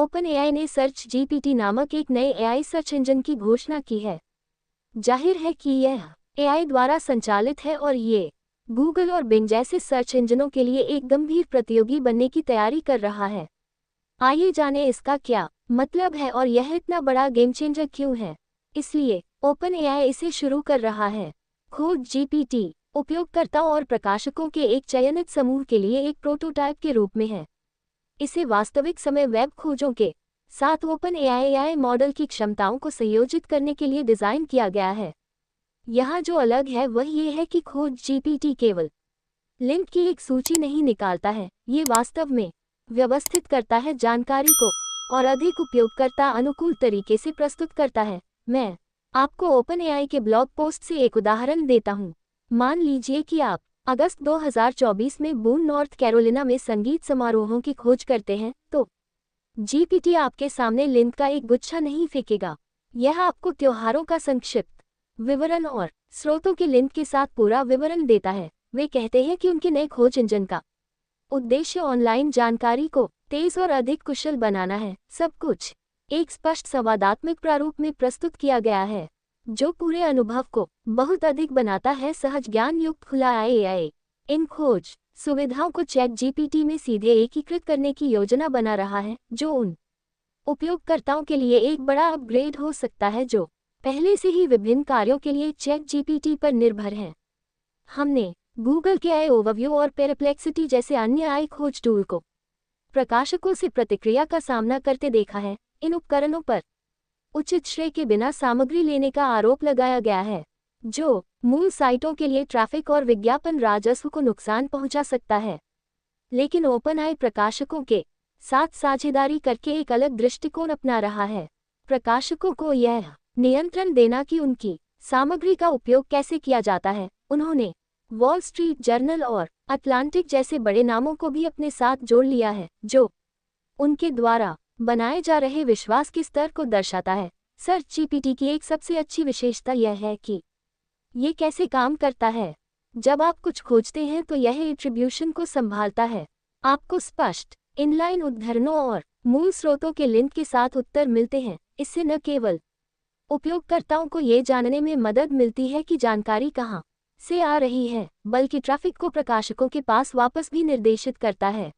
OpenAI ने search GPT नामक एक नए एआई सर्च इंजन की घोषणा की है। जाहिर है कि यह एआई द्वारा संचालित है और ये गूगल और बिंग जैसे सर्च इंजनों के लिए एक गंभीर प्रतियोगी बनने की तैयारी कर रहा है। आइए जानें इसका क्या मतलब है और यह इतना बड़ा गेम चेंजर क्यों है। इसलिए ओपनएआई इसे शुरू कर रहा है। खोज जीपीटी उपयोगकर्ताओं और प्रकाशकों के एक चयनित समूह के लिए एक प्रोटोटाइप के रूप में है। इसे वास्तविक समय वेब खोजों के साथ ओपनएआई एआई मॉडल की क्षमताओं को संयोजित करने के लिए डिज़ाइन किया गया है। यहाँ जो अलग है वह ये है कि खोज जीपीटी केवल लिंक की एक सूची नहीं निकालता है, ये वास्तव में व्यवस्थित करता है जानकारी को और अधिक उपयोगकर्ता अनुकूल तरीके से प्रस्तुत करता है। मैं आपको ओपनएआई के ब्लॉग पोस्ट से एक उदाहरण देता हूँ। मान लीजिए कि आप अगस्त 2024 में बून नॉर्थ कैरोलिना में संगीत समारोहों की खोज करते हैं, तो जीपीटी आपके सामने लिंक का एक गुच्छा नहीं फेंकेगा। यह आपको त्योहारों का संक्षिप्त विवरण और स्रोतों के लिंक के साथ पूरा विवरण देता है। वे कहते हैं कि उनके नए खोज इंजन का उद्देश्य ऑनलाइन जानकारी को तेज और अधिक कुशल बनाना है। सब कुछ एक स्पष्ट संवादात्मक प्रारूप में प्रस्तुत किया गया है, जो पूरे अनुभव को बहुत अधिक बनाता है। सहज ज्ञान युक्त खुला एआई इन खोज सुविधाओं को चैट जीपीटी में सीधे एकीकृत करने की योजना बना रहा है, जो उन उपयोगकर्ताओं के लिए एक बड़ा अपग्रेड हो सकता है जो पहले से ही विभिन्न कार्यों के लिए चैट जीपीटी पर निर्भर हैं। हमने गूगल के एआई ओवरव्यू और पेरप्लेक्सिटी जैसे अन्य एआई खोज टूल को प्रकाशकों से प्रतिक्रिया का सामना करते देखा है। इन उपकरणों पर उचित श्रेय के बिना सामग्री लेने का आरोप लगाया गया है, जो मूल साइटों के लिए ट्रैफिक और विज्ञापन राजस्व को नुकसान पहुंचा सकता है। लेकिन ओपनएआई प्रकाशकों के साथ साझेदारी करके एक अलग दृष्टिकोण अपना रहा है। प्रकाशकों को यह नियंत्रण देना कि उनकी सामग्री का उपयोग कैसे किया जाता है। उन्होंने वॉल स्ट्रीट जर्नल और अटलांटिक जैसे बड़े नामों को भी अपने साथ जोड़ लिया है, जो उनके द्वारा बनाए जा रहे विश्वास के स्तर को दर्शाता है। सर्च जीपीटी की एक सबसे अच्छी विशेषता यह है कि ये कैसे काम करता है। जब आप कुछ खोजते हैं तो यह एट्रीब्यूशन को संभालता है। आपको स्पष्ट इनलाइन उद्धरणों और मूल स्रोतों के लिंक के साथ उत्तर मिलते हैं। इससे न केवल उपयोगकर्ताओं को ये जानने में मदद मिलती है कि जानकारी कहाँ से आ रही है, बल्कि ट्रैफिक को प्रकाशकों के पास वापस भी निर्देशित करता है।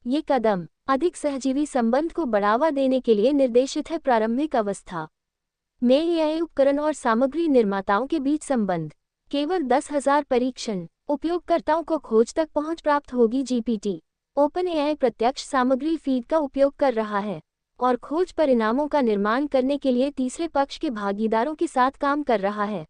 ये कदम अधिक सहजीवी संबंध को बढ़ावा देने के लिए निर्देशित है। प्रारंभिक अवस्था में एआई उपकरण और सामग्री निर्माताओं के बीच संबंध केवल 10,000 परीक्षण उपयोगकर्ताओं को खोज तक पहुंच प्राप्त होगी। जीपीटी ओपनएआई प्रत्यक्ष सामग्री फीड का उपयोग कर रहा है और खोज परिणामों का निर्माण करने के लिए तीसरे पक्ष के भागीदारों के साथ काम कर रहा है।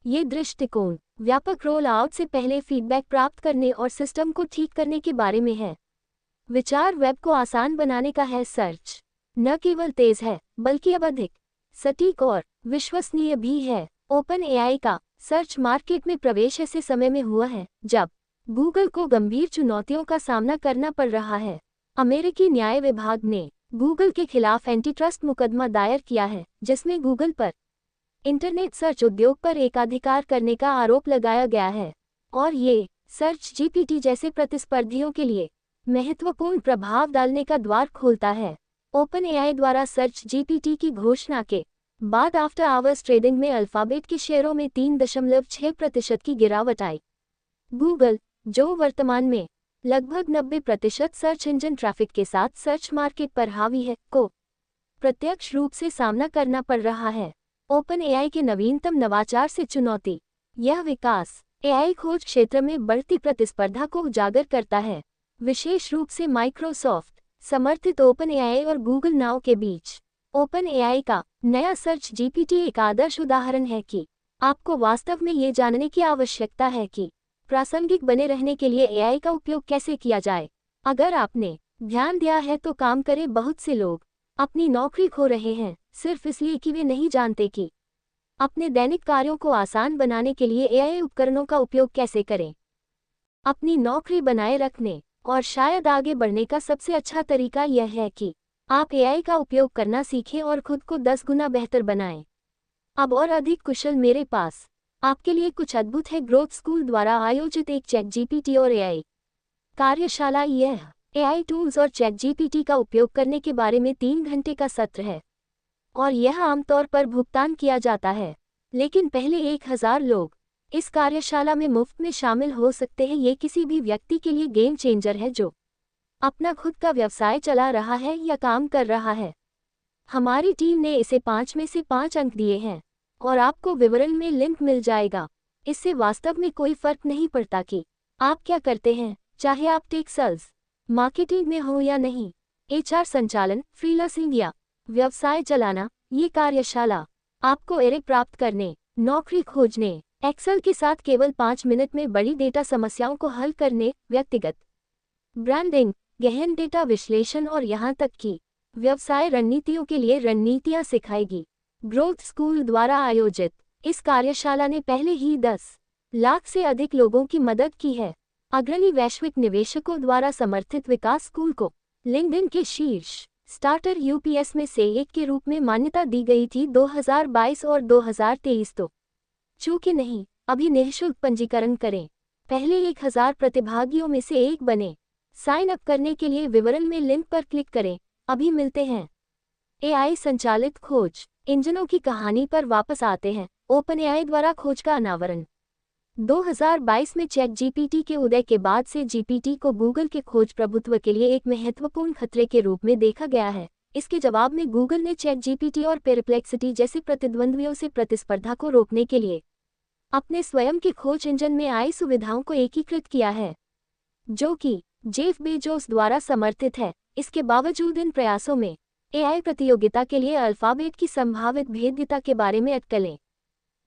ये दृष्टिकोण व्यापक रोल आउट से पहले फीडबैक प्राप्त करने और सिस्टम को ठीक करने के बारे में है। विचार वेब को आसान बनाने का है। सर्च न केवल तेज है, बल्कि अब अधिक सटीक और विश्वसनीय भी है। ओपनएआई का सर्च मार्केट में प्रवेश ऐसे समय में हुआ है जब गूगल को गंभीर चुनौतियों का सामना करना पड़ रहा है। अमेरिकी न्याय विभाग ने गूगल के खिलाफ एंटीट्रस्ट मुकदमा दायर किया है, जिसमें गूगल पर इंटरनेट सर्च उद्योग पर एकाधिकार करने का आरोप लगाया गया है और ये सर्च जीपीटी जैसे प्रतिस्पर्धियों के लिए महत्वपूर्ण प्रभाव डालने का द्वार खोलता है। ओपनएआई द्वारा सर्च जीपीटी की घोषणा के बाद आफ्टर आवर्स ट्रेडिंग में अल्फाबेट के शेयरों में 3.6% की गिरावट आई। गूगल, जो वर्तमान में लगभग 90% सर्च इंजन ट्रैफिक के साथ सर्च मार्केट पर हावी है, को प्रत्यक्ष रूप से सामना करना पड़ रहा है। ओपनएआई के नवीनतम नवाचार से चुनौती। यह विकास एआई खोज क्षेत्र में बढ़ती प्रतिस्पर्धा को उजागर करता है, विशेष रूप से माइक्रोसॉफ्ट समर्थित ओपनएआई और गूगल नाउ के बीच। ओपनएआई का नया सर्च जीपीटी एक आदर्श उदाहरण है कि आपको वास्तव में ये जानने की आवश्यकता है कि प्रासंगिक बने रहने के लिए एआई का उपयोग कैसे किया जाए। अगर आपने ध्यान दिया है तो काम करे बहुत से लोग अपनी नौकरी खो रहे हैं सिर्फ इसलिए कि वे नहीं जानते कि अपने दैनिक कार्यों को आसान बनाने के लिए एआई उपकरणों का उपयोग कैसे करें। अपनी नौकरी बनाए रखने और शायद आगे बढ़ने का सबसे अच्छा तरीका यह है कि आप एआई का उपयोग करना सीखें और खुद को 10 गुना बेहतर बनाएं। अब और अधिक कुशल मेरे पास आपके लिए कुछ अद्भुत है। ग्रोथ स्कूल द्वारा आयोजित एक चैट जीपीटी और एआई कार्यशाला। यह एआई टूल्स और चैट जीपीटी का उपयोग करने के बारे में 3 घंटे का सत्र है और यह आमतौर पर भुगतान किया जाता है, लेकिन पहले 1000 लोग इस कार्यशाला में मुफ्त में शामिल हो सकते हैं। ये किसी भी व्यक्ति के लिए गेम चेंजर है जो अपना खुद का व्यवसाय चला रहा है या काम कर रहा है। हमारी टीम ने इसे 5 में से 5 अंक दिए हैं और आपको विवरण में लिंक मिल जाएगा। इससे वास्तव में कोई फर्क नहीं पड़ता कि आप क्या करते हैं, चाहे आप टेक सेल्स मार्केटिंग में हो या नहीं, एचआर संचालन, फ्रीलांसिंग या व्यवसाय चलाना। ये कार्यशाला आपको एरे प्राप्त करने, नौकरी खोजने, एक्सेल के साथ केवल 5 मिनट में बड़ी डेटा समस्याओं को हल करने, व्यक्तिगत ब्रांडिंग, गहन डेटा विश्लेषण और यहाँ तक कि व्यवसाय रणनीतियों के लिए रणनीतियाँ सिखाएगी। ग्रोथ स्कूल द्वारा आयोजित इस कार्यशाला ने पहले ही 10 लाख से अधिक लोगों की मदद की है। अग्रणी वैश्विक निवेशकों द्वारा समर्थित विकास स्कूल को लिंक्डइन के शीर्ष स्टार्टर यूपीएस में से एक के रूप में मान्यता दी गई थी 2022 और 2023। तो चूंकि नहीं, अभी निःशुल्क पंजीकरण करें, पहले 1000 प्रतिभागियों में से एक बने। साइन अप करने के लिए विवरण में लिंक पर क्लिक करें। अभी मिलते हैं। एआई संचालित खोज इंजनों की कहानी पर वापस आते हैं। ओपन एआई द्वारा खोज का अनावरण 2022 में चैट जीपीटी के उदय के बाद से जीपीटी को गूगल के खोज प्रभुत्व के लिए एक महत्वपूर्ण खतरे के रूप में देखा गया है। इसके जवाब में गूगल ने चैट जीपीटी और पेरिप्लेक्सिटी जैसे प्रतिद्वंद्वियों से प्रतिस्पर्धा को रोकने के लिए अपने स्वयं के खोज इंजन में आई सुविधाओं को एकीकृत किया है, जो कि जेफ बेजोस द्वारा समर्थित है। इसके बावजूद इन प्रयासों में एआई प्रतियोगिता के लिए अल्फाबेट की संभावित भेद्यता के बारे में अटकलें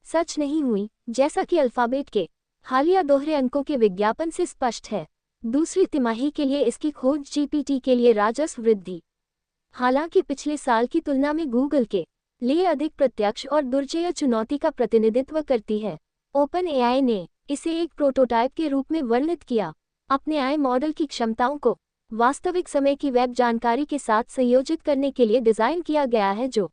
सच नहीं हुई, जैसा कि अल्फाबेट के हालिया दोहरे अंकों के विज्ञापन से स्पष्ट है। दूसरी तिमाही के लिए इसकी खोज जीपीटी के लिए राजस्व वृद्धि, हालांकि पिछले साल की तुलना में गूगल के लिए अधिक प्रत्यक्ष और दुर्जय चुनौती का प्रतिनिधित्व करती है। ओपन एआई ने इसे एक प्रोटोटाइप के रूप में वर्णित किया। अपने एआई मॉडल की क्षमताओं को वास्तविक समय की वेब जानकारी के साथ संयोजित करने के लिए डिज़ाइन किया गया है, जो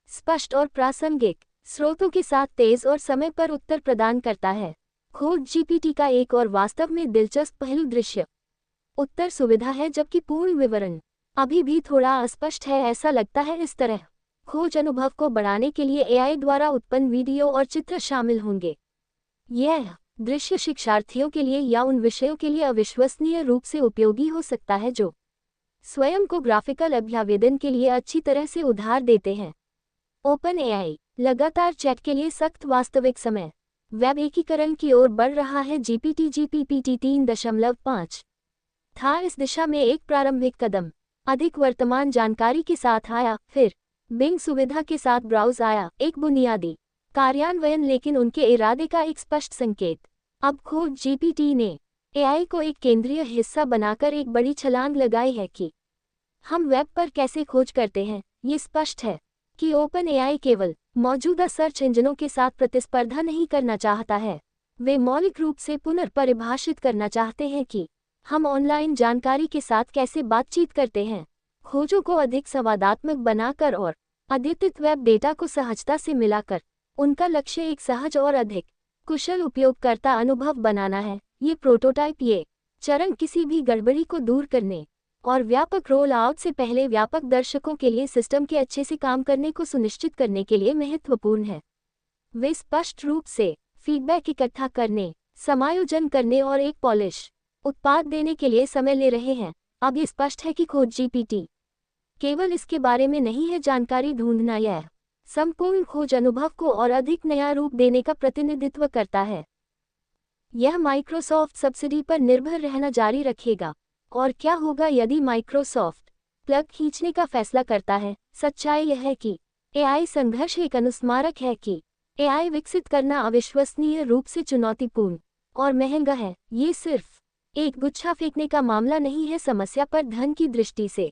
स्पष्ट और प्रासंगिक स्रोतों के साथ तेज और समय पर उत्तर प्रदान करता है। खोज जीपीटी का एक और वास्तव में दिलचस्प पहलू दृश्य उत्तर सुविधा है, जबकि पूर्ण विवरण अभी भी थोड़ा अस्पष्ट है। ऐसा लगता है इस तरह खोज अनुभव को बढ़ाने के लिए एआई द्वारा उत्पन्न वीडियो और चित्र शामिल होंगे। यह दृश्य शिक्षार्थियों के लिए या उन विषयों के लिए अविश्वसनीय रूप से उपयोगी हो सकता है जो स्वयं को ग्राफिकल अभ्यावेदन के लिए अच्छी तरह से उधार देते हैं। ओपन एआई लगातार चैट के लिए सख्त वास्तविक समय वेब एकीकरण की ओर बढ़ रहा है। जीपीटी 3.5 था इस दिशा में एक प्रारंभिक कदम। अधिक वर्तमान जानकारी के साथ आया, फिर बिंग सुविधा के साथ ब्राउज आया, एक बुनियादी कार्यान्वयन लेकिन उनके इरादे का एक स्पष्ट संकेत। अब खोज जीपीटी ने एआई को एक केंद्रीय हिस्सा बनाकर एक बड़ी छलांग लगाई है कि हम वेब पर कैसे खोज करते हैं। ये स्पष्ट है कि ओपन एआई केवल मौजूदा सर्च इंजनों के साथ प्रतिस्पर्धा नहीं करना चाहता है, वे मौलिक रूप से पुनर्परिभाषित करना चाहते हैं कि हम ऑनलाइन जानकारी के साथ कैसे बातचीत करते हैं। खोजों को अधिक संवादात्मक बनाकर और अद्यतित वेब डेटा को सहजता से मिलाकर उनका लक्ष्य एक सहज और अधिक कुशल उपयोगकर्ता अनुभव बनाना है। ये प्रोटोटाइप ये चरण किसी भी गड़बड़ी को दूर करने और व्यापक रोल आउट से पहले व्यापक दर्शकों के लिए सिस्टम के अच्छे से काम करने को सुनिश्चित करने के लिए महत्वपूर्ण है। वे स्पष्ट रूप से फीडबैक इकट्ठा करने, समायोजन करने और एक पॉलिश उत्पाद देने के लिए समय ले रहे हैं। अब ये स्पष्ट है कि खोज जीपीटी केवल इसके बारे में नहीं है जानकारी ढूंढना, यह संपूर्ण खोज अनुभव को और अधिक नया रूप देने का प्रतिनिधित्व करता है। यह माइक्रोसॉफ्ट सब्सिडी पर निर्भर रहना जारी रखेगा। और क्या होगा यदि माइक्रोसॉफ्ट प्लग खींचने का फैसला करता है? सच्चाई यह है कि एआई संघर्ष एक अनुस्मारक है कि एआई विकसित करना अविश्वसनीय रूप से चुनौतीपूर्ण और महंगा है। ये सिर्फ एक गुच्छा फेंकने का मामला नहीं है समस्या पर धन की दृष्टि से,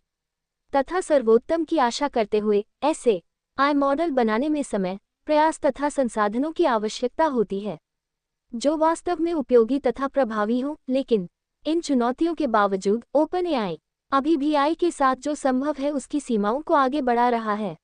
तथा सर्वोत्तम की आशा करते हुए ऐसे आई मॉडल बनाने में समय, प्रयास तथा संसाधनों की आवश्यकता होती है जो वास्तव में उपयोगी तथा प्रभावी हो। लेकिन इन चुनौतियों के बावजूद ओपन एआई अभी भी एआई के साथ जो संभव है उसकी सीमाओं को आगे बढ़ा रहा है,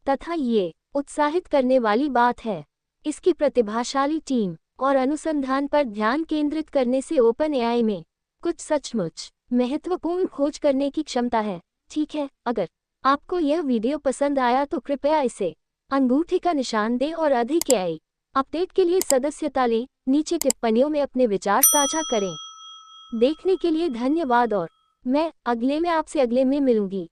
तथा ये उत्साहित करने वाली बात है। इसकी प्रतिभाशाली टीम और अनुसंधान पर ध्यान केंद्रित करने से ओपन एआई में कुछ सचमुच महत्वपूर्ण खोज करने की क्षमता है। ठीक है, अगर आपको यह वीडियो पसंद आया तो कृपया इसे अंगूठे का निशान दें और अधिक AI अपडेट के लिए सदस्यता लें। नीचे टिप्पणियों में अपने विचार साझा करें। देखने के लिए धन्यवाद और मैं आपसे अगले में मिलूंगी।